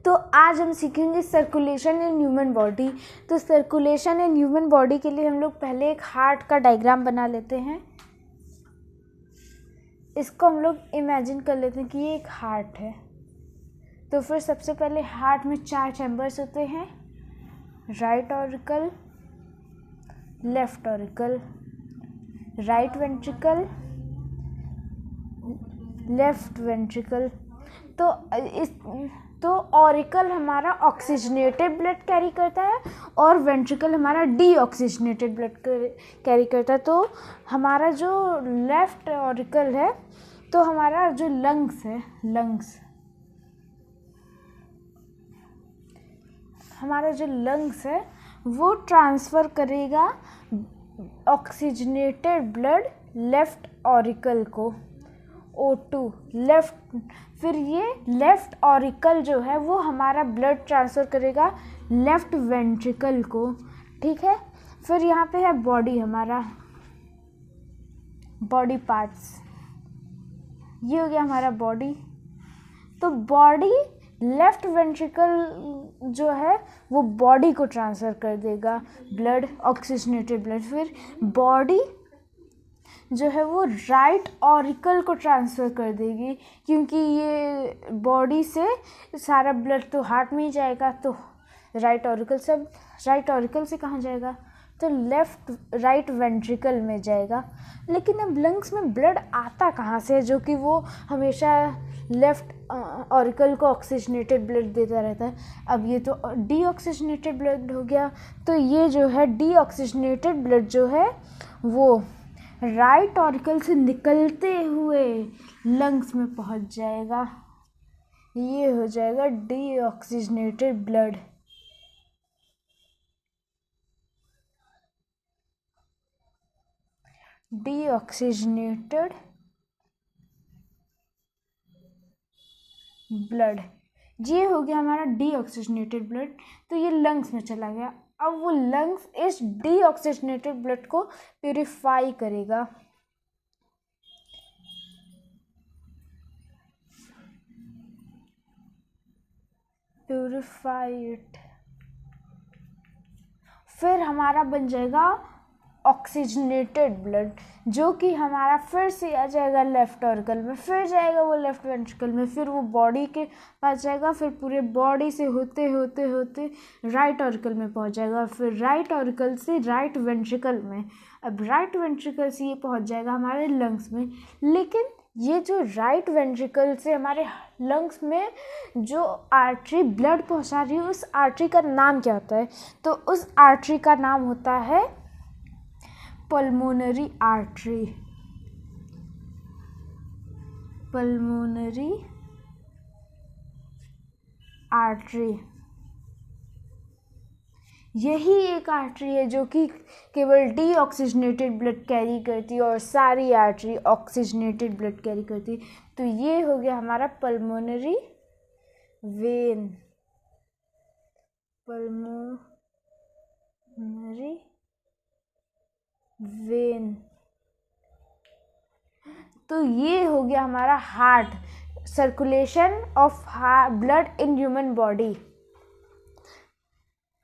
तो आज हम सीखेंगे सर्कुलेशन इन ह्यूमन बॉडी। तो सर्कुलेशन इन ह्यूमन बॉडी के लिए हम लोग पहले एक हार्ट का डायग्राम बना लेते हैं। इसको हम लोग इमेजिन कर लेते हैं कि ये एक हार्ट है। तो फिर सबसे पहले हार्ट में 4 चैम्बर्स होते हैं, right auricle, left auricle, right ventricle, left ventricle. तो ऑरिकल हमारा ऑक्सीजनेटेड ब्लड कैरी करता है और वेंट्रिकल हमारा डीऑक्सीजनेटेड ब्लड कैरी करता है। तो हमारा जो लेफ्ट ऑरिकल है, तो हमारा जो लंग्स है, हमारा जो लंग्स है वो ट्रांसफ़र करेगा ऑक्सीजनेटेड ब्लड लेफ्ट ऑरिकल को, O2 लेफ्ट। फिर ये लेफ्ट ऑरिकल जो है वो हमारा ब्लड ट्रांसफ़र करेगा लेफ्ट वेंट्रिकल को, ठीक है। फिर यहाँ पे है बॉडी, हमारा बॉडी पार्ट्स, ये हो गया हमारा बॉडी। तो बॉडी लेफ्ट वेंट्रिकल जो है वो बॉडी को ट्रांसफ़र कर देगा ब्लड, ऑक्सीजनेटेड ब्लड। फिर बॉडी जो है वो राइट ऑरिकल को ट्रांसफ़र कर देगी, क्योंकि ये बॉडी से सारा ब्लड तो हार्ट में ही जाएगा, तो राइट ऑरिकल से कहाँ जाएगा, तो राइट वेंट्रिकल में जाएगा। लेकिन अब लंग्स में ब्लड आता कहाँ से, जो कि वो हमेशा लेफ्ट ऑरिकल को ऑक्सीजनेटेड ब्लड देता रहता है। अब ये तो डीऑक्सीजनेटेड ब्लड हो गया। तो ये जो है डीऑक्सीजनेटेड ब्लड जो है वो राइट ऑरिकल से निकलते हुए लंग्स में पहुंच जाएगा। ये हो जाएगा डीऑक्सीजनेटेड ब्लड। डीऑक्सीजनेटेड ब्लड, ये हो गया हमारा डीऑक्सीजनेटेड ब्लड। तो ये लंग्स में चला गया। अब वो लंग्स इस डीऑक्सीजनेटेड ब्लड को प्यूरिफाई करेगा। प्यूरिफाइड। फिर हमारा बन जाएगा ऑक्सीजनेटेड ब्लड, जो कि हमारा फिर से आ जाएगा लेफ्ट ऑरिकल में, फिर जाएगा वो लेफ्ट वेंट्रिकल में, फिर वो बॉडी के पास जाएगा, फिर पूरे बॉडी से होते होते होते राइट ऑरिकल में पहुंच जाएगा, फिर राइट ऑरिकल से राइट वेंट्रिकल में। अब राइट वेंट्रिकल से ये पहुंच जाएगा हमारे लंग्स में। लेकिन ये जो राइट वेंट्रिकल से हमारे लंग्स में जो आर्टरी ब्लड पहुंचा रही है, उस आर्टरी का नाम क्या होता है, तो उस आर्टरी का नाम होता है पल्मोनरी आर्टरी। पल्मोनरी आर्टरी यही एक आर्टरी है जो कि केवल डीऑक्सीजनेटेड ब्लड कैरी करती है और सारी आर्टरी ऑक्सीजनेटेड ब्लड कैरी करती है। तो ये हो गया हमारा पल्मोनरी वेन। Pulmonary vein. तो ये हो गया हमारा heart, circulation of blood in human body.